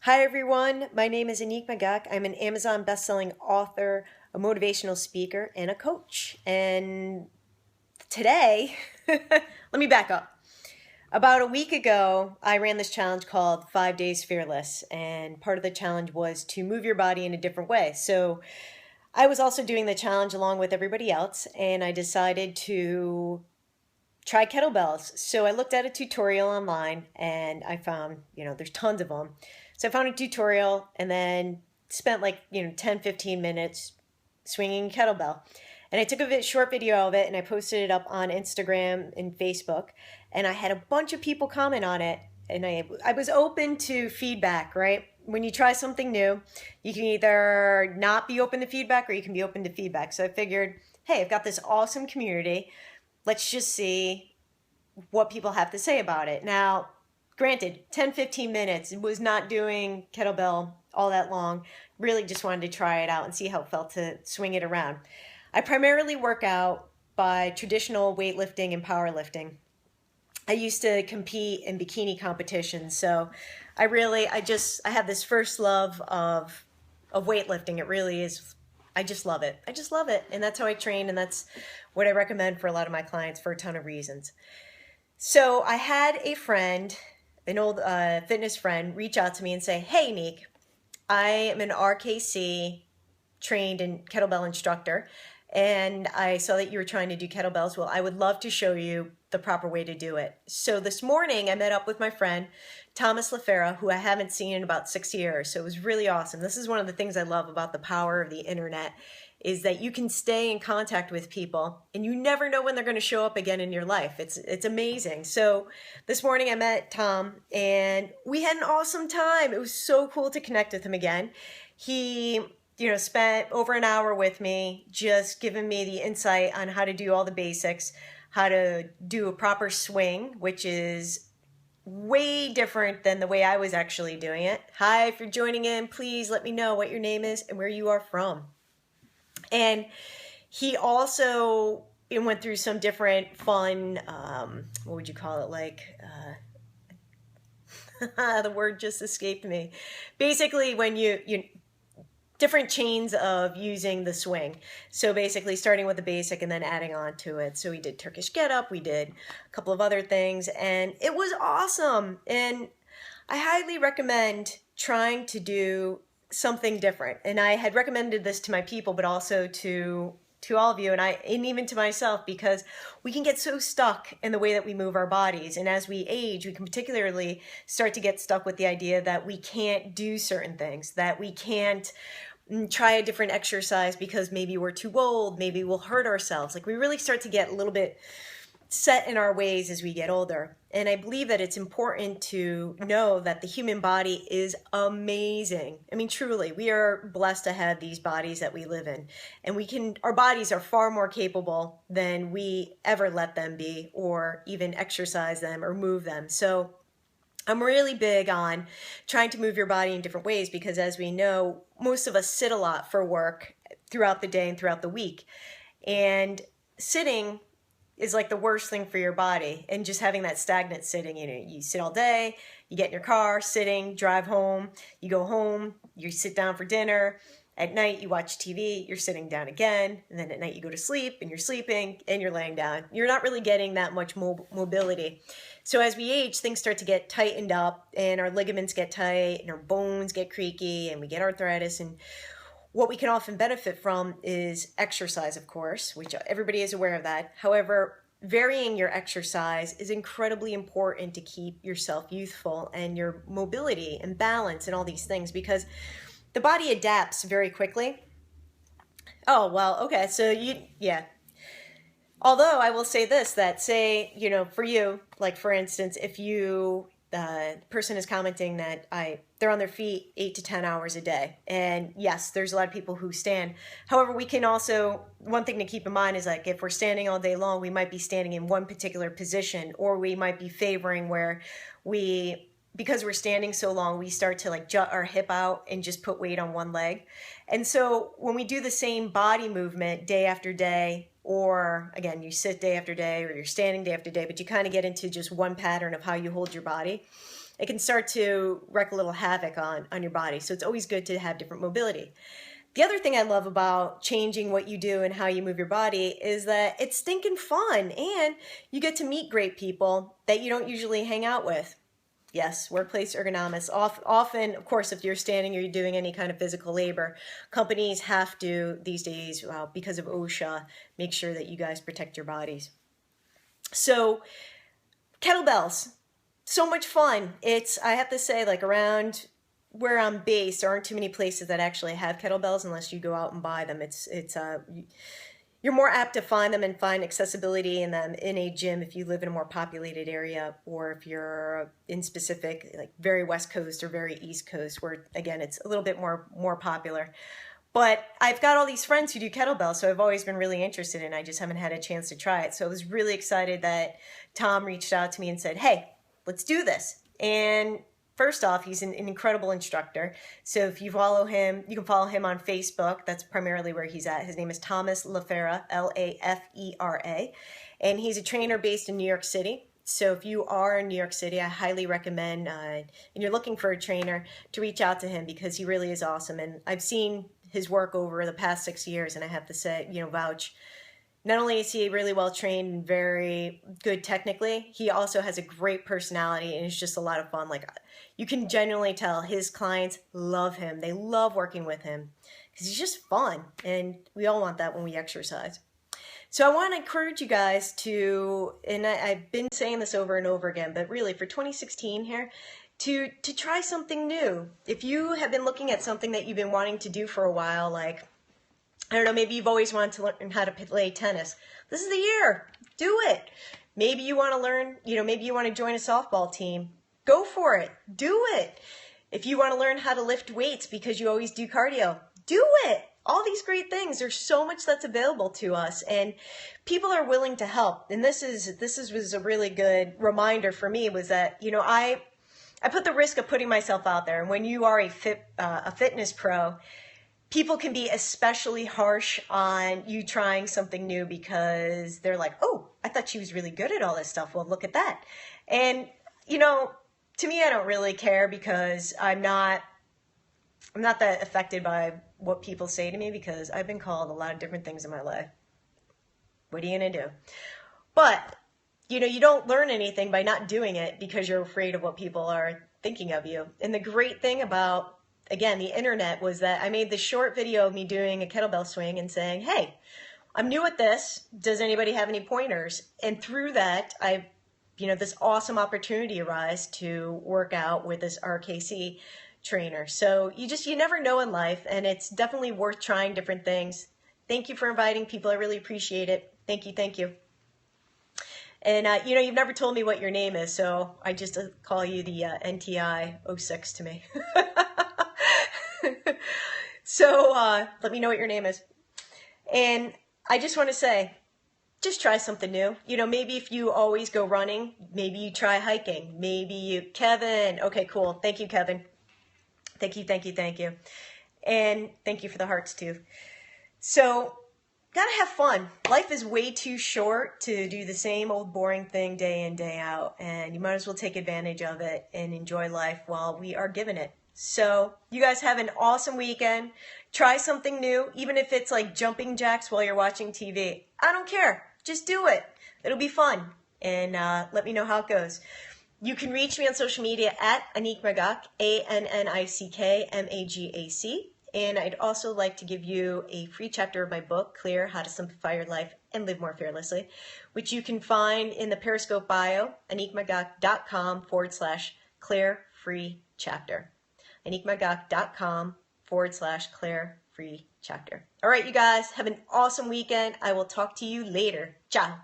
Hi everyone, my name is AnnickMagac. I'm an Amazon best-selling author, a motivational speaker, and a coach. And today, let me back up. About a week ago, I ran this challenge called 5 Days Fearless, and part of the challenge was to move your body in a different way. So I was also doing the challenge along with everybody else, and I decided to try kettlebells. So I looked at a tutorial online and I found, there's tons of them. So I found a tutorial and then spent 10, 15 minutes swinging a kettlebell. And I took a short video of it and I posted it up on Instagram and Facebook. And I had a bunch of people comment on it. And I was open to feedback, right? When you try something new, you can either not be open to feedback or you can be open to feedback. So I figured, hey, I've got this awesome community. Let's just see what people have to say about it. Now, granted, 10, 15 minutes, was not doing kettlebell all that long. Really just wanted to try it out and see how it felt to swing it around. I primarily work out by traditional weightlifting and powerlifting. I used to compete in bikini competitions, so I have this first love of weightlifting. It really is, I just love it. I just love it. And that's how I train, and that's what I recommend for a lot of my clients for a ton of reasons. So I had a friend, an old fitness friend, reach out to me and say, hey, Annick, I am an RKC trained and kettlebell instructor, and I saw that you were trying to do kettlebells. Well, I would love to show you the proper way to do it. So this morning I met up with my friend, Thomas LaFera, who I haven't seen in about 6 years. So it was really awesome. This is one of the things I love about the power of the internet, is that you can stay in contact with people and you never know when they're going to show up again in your life. It's amazing. So this morning I met Tom and we had an awesome time. It was so cool to connect with him again. He spent over an hour with me, just giving me the insight on how to do all the basics, how to do a proper swing, which is way different than the way I was actually doing it. Hi, if you're joining in, please let me know what your name is and where you are from. And he also went through some different fun, what would you call it, the word just escaped me. Basically, when you different chains of using the swing. So basically starting with the basic and then adding on to it. So we did Turkish get up, we did a couple of other things, and it was awesome. And I highly recommend trying to do something different. And I had recommended this to my people, but also to all of you, and even to myself, because we can get so stuck in the way that we move our bodies. And as we age, we can particularly start to get stuck with the idea that we can't do certain things, that we can't try a different exercise because maybe we're too old, maybe we'll hurt ourselves. We really start to get a little bit set in our ways as we get older. And I believe that it's important to know that the human body is amazing. I mean, truly, we are blessed to have these bodies that we live in. And our bodies are far more capable than we ever let them be, or even exercise them or move them. So I'm really big on trying to move your body in different ways, because as we know, most of us sit a lot for work throughout the day and throughout the week. And sitting is like the worst thing for your body. And just having that stagnant sitting, you sit all day, you get in your car, sitting, drive home, you go home, you sit down for dinner. At night, you watch TV, you're sitting down again, and then at night you go to sleep, and you're sleeping, and you're laying down. You're not really getting that much mobility. So as we age, things start to get tightened up, and our ligaments get tight, and our bones get creaky, and we get arthritis. And what we can often benefit from is exercise, of course, which everybody is aware of that. However, varying your exercise is incredibly important to keep yourself youthful and your mobility and balance and all these things, because the body adapts very quickly. Oh, well, okay. So yeah. Although I will say this, that say, for you, for instance, if the person is commenting that they're on their feet 8 to 10 hours a day. And yes, there's a lot of people who stand. However, we can also, one thing to keep in mind is if we're standing all day long, we might be standing in one particular position, or we might be favoring where because we're standing so long, we start to jut our hip out and just put weight on one leg. And so when we do the same body movement day after day, or again, you sit day after day, or you're standing day after day, but you kind of get into just one pattern of how you hold your body. it can start to wreak a little havoc on your body. So it's always good to have different mobility. The other thing I love about changing what you do and how you move your body is that it's stinking fun, and you get to meet great people that you don't usually hang out with. Yes, workplace ergonomics. Often, of course, if you're standing or you're doing any kind of physical labor, companies have to, these days, because of OSHA, make sure that you guys protect your bodies. So, kettlebells, so much fun. I have to say, like around where I'm based, there aren't too many places that actually have kettlebells unless you go out and buy them. You're more apt to find them and find accessibility in them in a gym if you live in a more populated area, or if you're in specific, like very West Coast or very East Coast, where again, it's a little bit more popular. But I've got all these friends who do kettlebells, so I've always been really interested in it. I just haven't had a chance to try it. So I was really excited that Tom reached out to me and said, hey, let's do this. And first off, he's an incredible instructor. So if you follow him, you can follow him on Facebook. That's primarily where he's at. His name is Thomas LaFera, LaFera. And he's a trainer based in New York City. So if you are in New York City, I highly recommend, and you're looking for a trainer, to reach out to him, because he really is awesome. And I've seen his work over the past 6 years, and I have to say, vouch. Not only is he really well trained and very good technically, he also has a great personality, and it's just a lot of fun. Like, you can genuinely tell his clients love him. They love working with him because he's just fun, and we all want that when we exercise. So I want to encourage you guys to, and I've been saying this over and over again, but really for 2016 here, to try something new. If you have been looking at something that you've been wanting to do for a while, like, I don't know, maybe you've always wanted to learn how to play tennis. This is the year. Do it. Maybe you want to learn, maybe you want to join a softball team. Go for it. Do it. If you want to learn how to lift weights because you always do cardio, do it. All these great things. There's so much that's available to us, and people are willing to help. And this was a really good reminder for me, was that, I put the risk of putting myself out there. And when you are a fitness pro, people can be especially harsh on you trying something new, because they're like, oh, I thought she was really good at all this stuff. Well, look at that. And, to me, I don't really care, because I'm not that affected by what people say to me, because I've been called a lot of different things in my life. What are you going to do? But, you don't learn anything by not doing it because you're afraid of what people are thinking of you. And the great thing about, again, the internet, was that I made this short video of me doing a kettlebell swing and saying, hey, I'm new at this. Does anybody have any pointers? And through that, this awesome opportunity arose to work out with this RKC trainer. So you never know in life, and it's definitely worth trying different things. Thank you for inviting people. I really appreciate it. Thank you. Thank you. And, you've never told me what your name is, so I just call you the NTI 06 to me. So let me know what your name is. And I just want to say, just try something new. Maybe if you always go running, maybe you try hiking. Kevin. Okay, cool. Thank you, Kevin. Thank you. And thank you for the hearts too. So, gotta have fun. Life is way too short to do the same old boring thing day in, day out. And you might as well take advantage of it and enjoy life while we are given it. So, you guys have an awesome weekend. Try something new, even if it's like jumping jacks while you're watching TV. I don't care. Just do it. It'll be fun. And let me know how it goes. You can reach me on social media at AnnickMagac, AnnickMagac. And I'd also like to give you a free chapter of my book, Clear: How to Simplify Your Life and Live More Fearlessly, which you can find in the Periscope bio, AnnickMagac.com/Clear Free Chapter. AnnickMagac.com/Clear Free Chapter. All right, you guys, have an awesome weekend. I will talk to you later. Ciao.